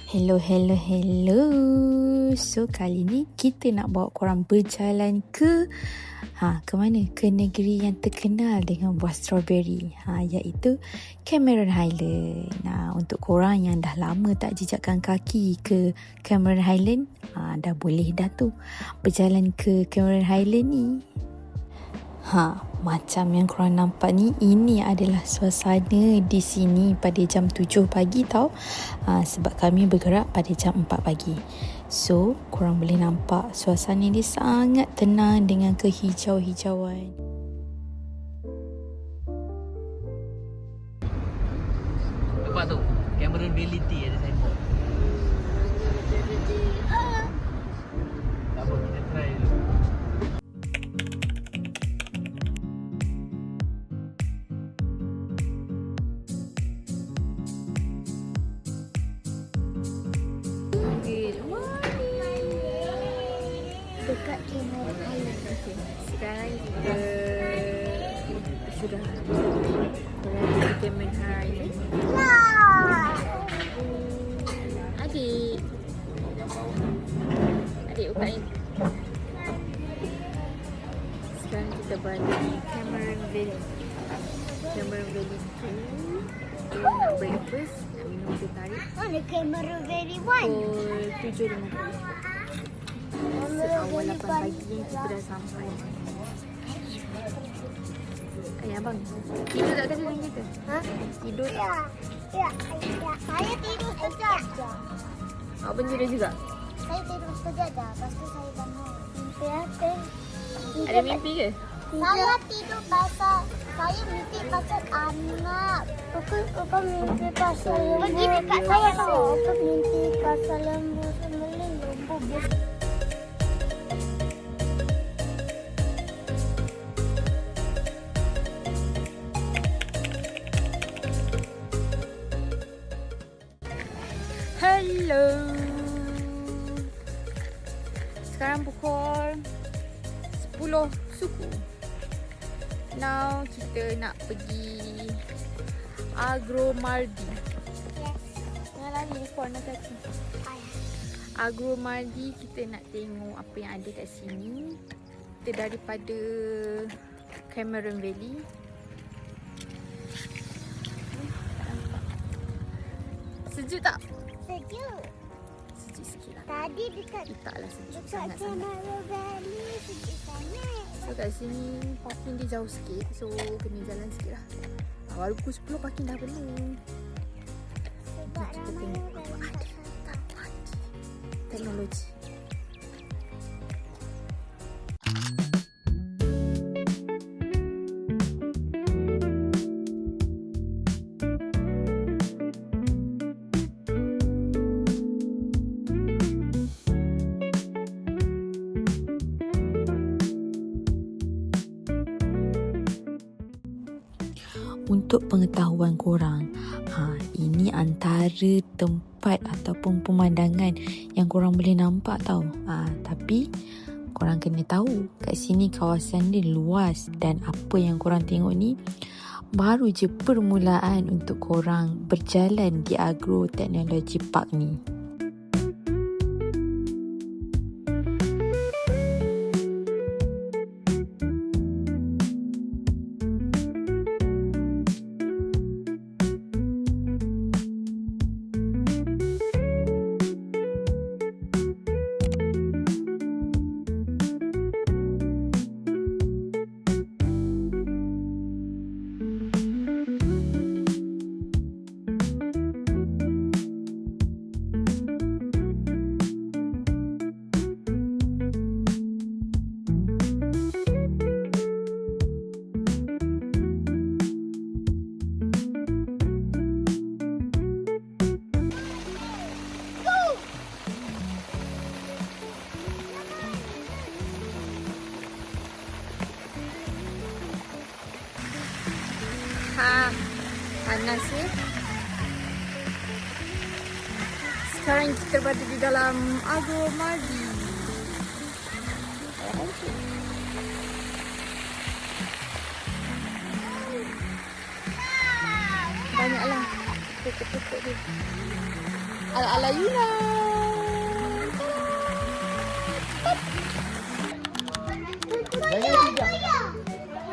Hello. So, kali ni kita nak bawa korang berjalan ke mana? Ke negeri yang terkenal dengan buah strawberry, iaitu Cameron Highland. Untuk korang yang dah lama tak jejakkan kaki ke Cameron Highland, dah boleh dah tu berjalan ke Cameron Highland ni. Macam yang korang nampak ni, ini adalah suasana di sini pada jam 7 pagi tau. Sebab kami bergerak pada jam 4 pagi. So, korang boleh nampak suasana dia sangat tenang dengan kehijau-hijauan. Nampak tu, Cameron Valley Tea ada signboard. Tak apa, kita try dulu. Dekat Cameron Highland. Sekarang kita sudah berada di Cameron Highland. Adik bukain. Sekarang kita berada di Cameron Valley. Cameron Valley tu kita nak breakfast, nak minum teh tarik. Mana Cameron Valley 1? Pukul 7.50. Awal 8 pagi kita dah sampai. Abang, tidur tak tadi dengan kita? Tidur tak? Ya. Saya tidur sekejap je. Abang tidur juga? Saya tidur sekejap je. Lepas tu saya bangun. Mimpi apa? Ada mimpi ke? Saya tidur pasal anak. Bukan mimpi pasal lembu. Pergi dekat saya tau. Bukan mimpi pasal lembu. Sembelih lembu biasa. Hello. Sekarang pukul 10 suku. Now kita nak pergi Agromardi. Yes. Jangan lari di corner kaki. Agromardi, kita nak tengok apa yang ada kat sini. Kita daripada Cameron Valley. Sejuk tak? Sejuk. Sejuk sikit lah. Tadi dekat Taklah sejuk dekat sangat-sangat. Cameron Valley sejuk sangat. So kat sini parking dia jauh sikit. So kena jalan sikit lah. Baru pukul 10 parking dah penuh. Sebab Kita ramai tengok orang apa ada tak ada teknologi. Untuk pengetahuan korang, ini antara tempat ataupun pemandangan yang korang boleh nampak tau. Tapi korang kena tahu kat sini kawasan dia luas, dan apa yang korang tengok ni baru je permulaan untuk korang berjalan di Agro Technology Park ni. Panas ya. Sekarang kita berada di dalam Agromardi. Banyaklah pokok-pokok dia. Ala-ala Yuna.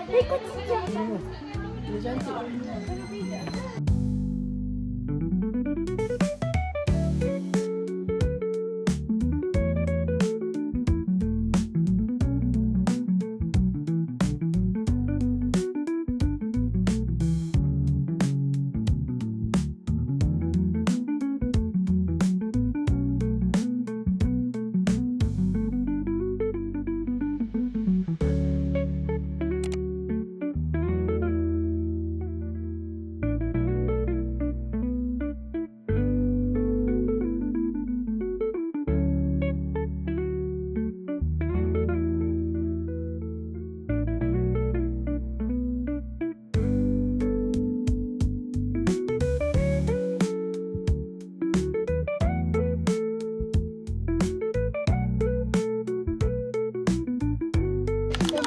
Ikut saja. Dia cantik.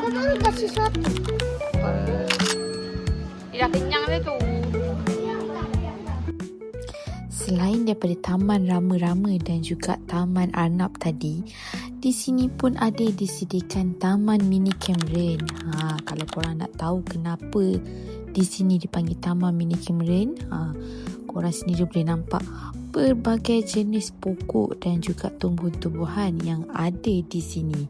Kita kasih suatu. Dia dah kenyang dah tu. Selain daripada taman rama-rama dan juga taman Arnab tadi, di sini pun ada disediakan taman mini Cameron. Kalau korang nak tahu kenapa di sini dipanggil taman mini Cameron, korang sendiri boleh nampak berbagai jenis pokok dan juga tumbuh-tumbuhan yang ada di sini.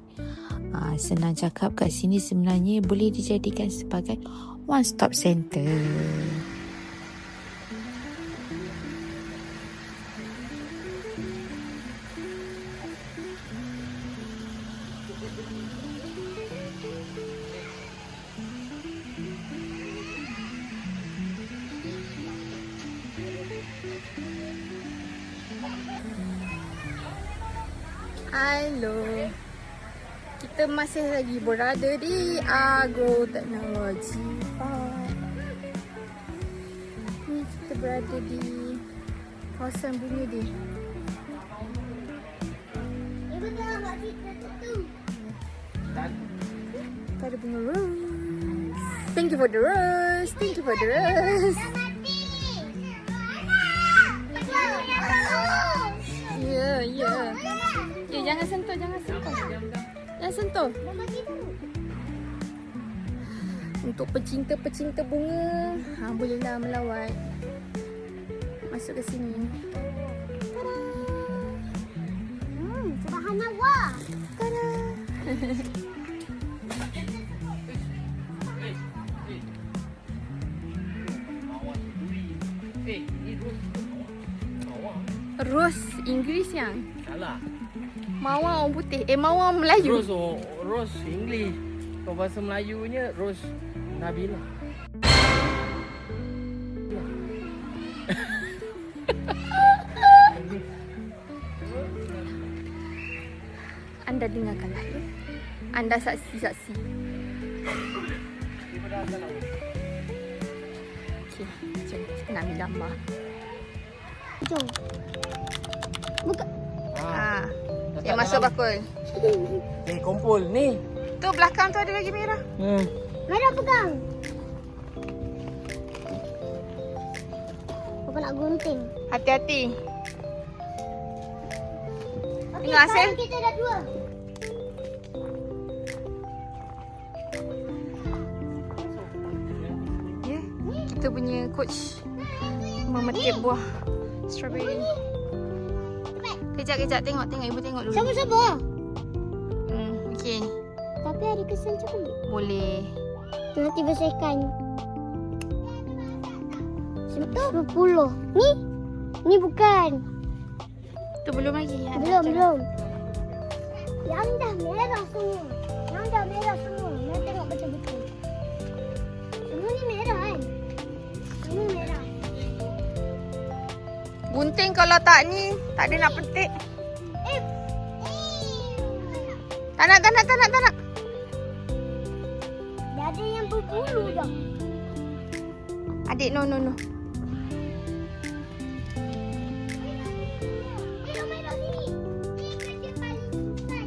Senang cakap, kat sini sebenarnya boleh dijadikan sebagai one stop center. Hello. Kita masih lagi berada di Agro Technology Park. Ni kita berada di kawasan bunga dia. Ibu tengok kat situ tu. Kita ada bunga rose. Thank you for the rose. Thank you for the rose. Ya, ya. Ya, jangan sentuh, jangan sentuh. Jangan sentuh. Untuk pecinta-pecinta bunga, bolehlah melawat. Masuk ke sini. Subhanallah. Tada. Rose Inggeris yang Salah. mawar orang putih. Mawar Melayu. Rose English. Kalau bahasa Melayunya Rose Nabila. Anda dengarkanlah ya. Anda saksi-saksi. Okey, jom kita nak ambil gambar. Jom. Buka. Dia masuk bakul. Kumpul ni. Tu belakang tu ada lagi merah. Merah pegang. Papa nak gunting. Hati-hati. Okey, Tengok hasil. sekarang kita dah dua. Ya, kita punya coach memetik buah strawberry. Kejap, tengok ibu tengok dulu. Sama-sama. Okey. Tapi ada kesan coklat. Boleh. Nanti bersihkan. 10. Ni bukan. Tu belum lagi. Belum. Yang dah merah semua. Nak tengok betul-betul. Semua ni merah kan? Semua merah. Gunting kalau tak ni, tak ada nak petik. Tak nak. Dah ada yang berbulu dah. Adik, no. Merah sini. Ni kerja paling susah.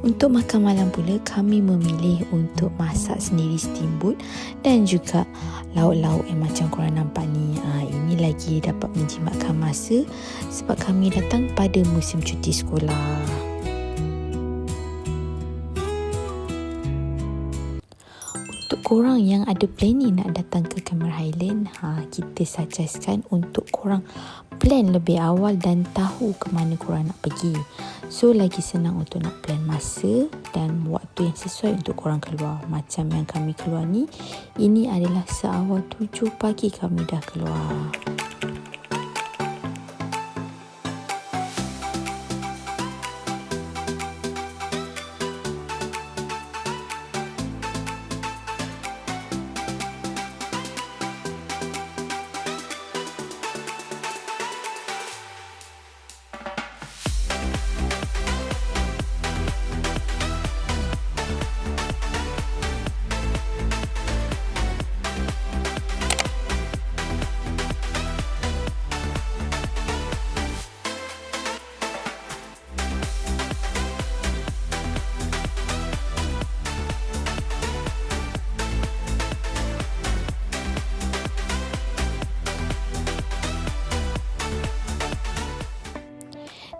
Untuk makan malam pula, kami memilih untuk masak sendiri steamboat dan juga lauk-lauk yang macam korang nampak ni. Ini lagi dapat menjimatkan masa sebab kami datang pada musim cuti sekolah. Untuk korang yang ada planning nak datang ke Cameron Highland, kita suggestkan untuk korang plan lebih awal dan tahu ke mana korang nak pergi. So lagi senang untuk nak plan masa dan waktu yang sesuai untuk korang keluar. Macam yang kami keluar ni, ini adalah seawal 7 pagi kami dah keluar.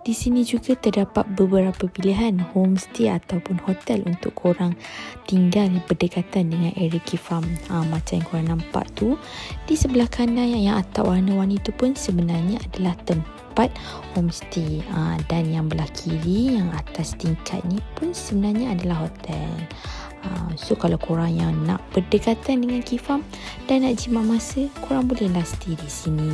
Di sini juga terdapat beberapa pilihan homestay ataupun hotel untuk korang tinggal berdekatan dengan area Kifam. Macam yang korang nampak tu, di sebelah kanan yang atap warna-warni tu pun sebenarnya adalah tempat homestay. Dan yang belah kiri, yang atas tingkat ni pun sebenarnya adalah hotel. So kalau korang yang nak berdekatan dengan Kifam dan nak jimat masa, korang bolehlah stay di sini.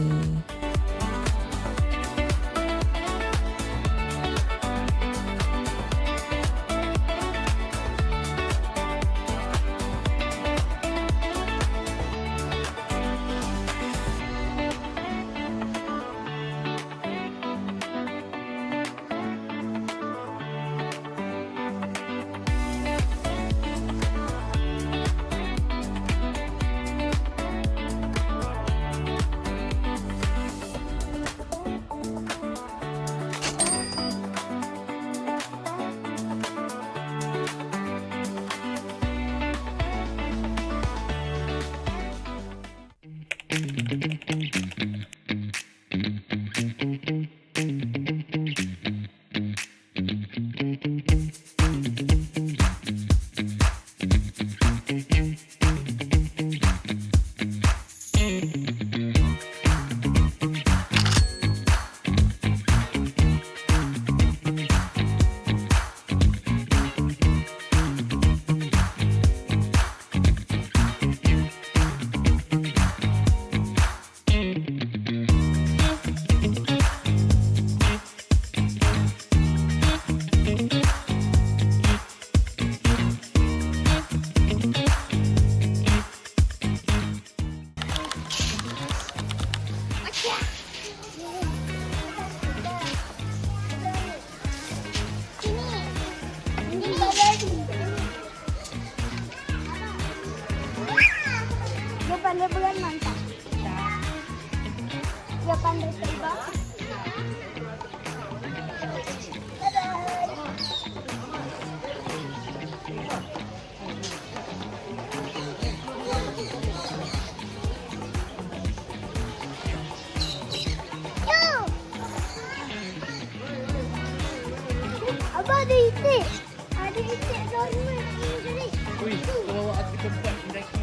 Pandai bulan mantap. Dia pandai terbang. Abah ada itik. Ada itik dorman ni. Ui, bawa aku tempat mendaki.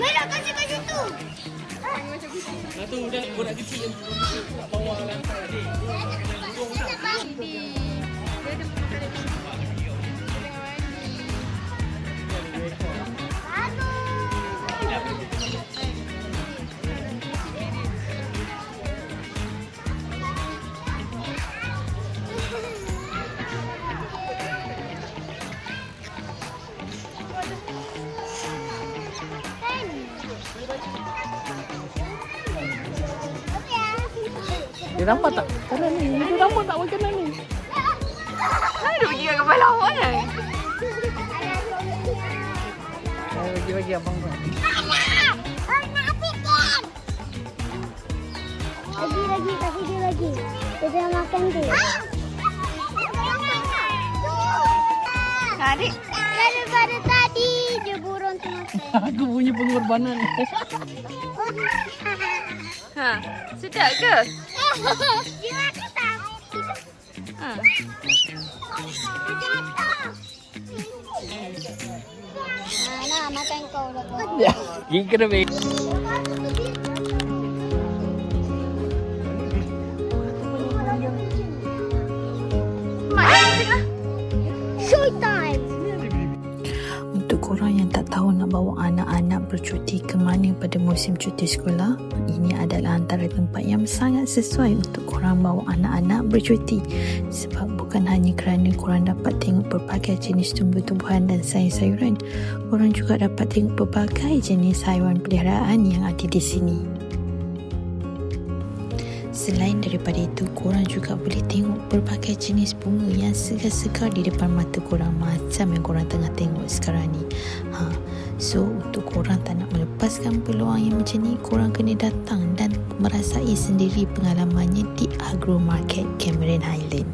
Merah kasih kat situ. Tu dah budak kecil yang kat bawah lantai adik. Dia nampak tak? Kena ni. Dia nampak tak makanan ni? Ada pergi ke kepala awak kan? Bagi abang tu. Lagi, kasih dia lagi. Dia dah makan tu. Adik. Daripada tadi je burung tu makan. Aku punya pengorbanan. Ha, sedap ke? Dia makan tak? Ha. Nah, makan kau dah kau. Ya, ini kena baik. Show time. Untuk korang yang tak tahu nak bawa anak-anak bercuti ke mana pada musim cuti sekolah, ini adalah antara tempat yang sangat sesuai untuk korang bawa anak-anak bercuti. Sebab bukan hanya kerana korang dapat tengok pelbagai jenis tumbuh-tumbuhan dan sayur-sayuran, korang juga dapat tengok pelbagai jenis haiwan peliharaan yang ada di sini. Selain daripada itu, korang juga boleh tengok berbagai jenis bunga yang segar-segar di depan mata korang, macam yang korang tengah tengok sekarang ni. So untuk korang tak nak melepaskan peluang yang macam ni, korang kena datang dan merasai sendiri pengalamannya di Agro Market Cameron Highland.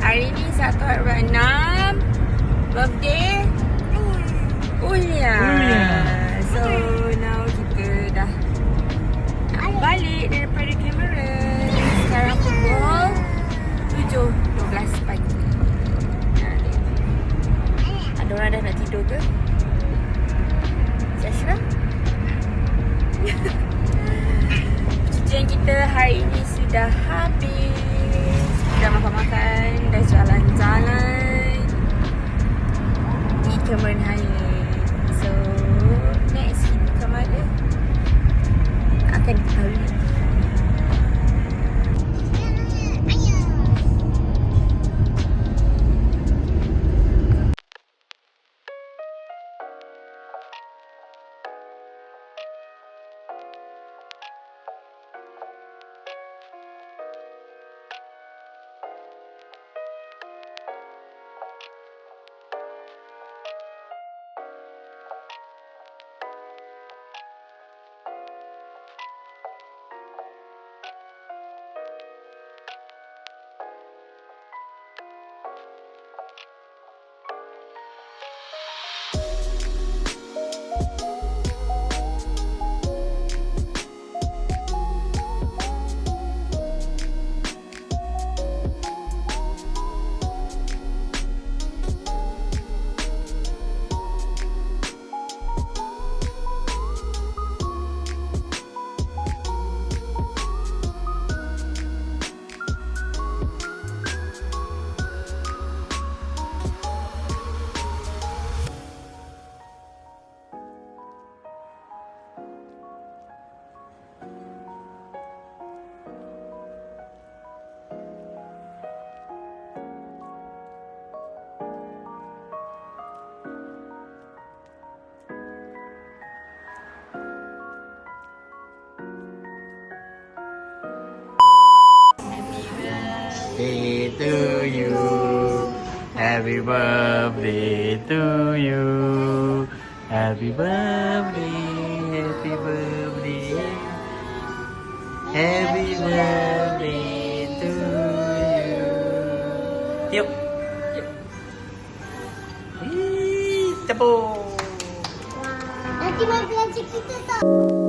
Hari ni 1 Februari 6 birthday Ulia. So now kita dah nak balik daripada Cameron. Sekarang pukul 7.12 pagi. Ada orang dah nak tidur ke? Syashra? Percutian kita hari ini sudah habis. Dah makan-makan, dah jalan-jalan di Cameron Highland. So next kita ke mana akan diketahui. birthday to you. Happy birthday to you. Happy birthday, happy birthday. Happy birthday to you. Tiup. Tepuk. Nanti main belanja kita tak?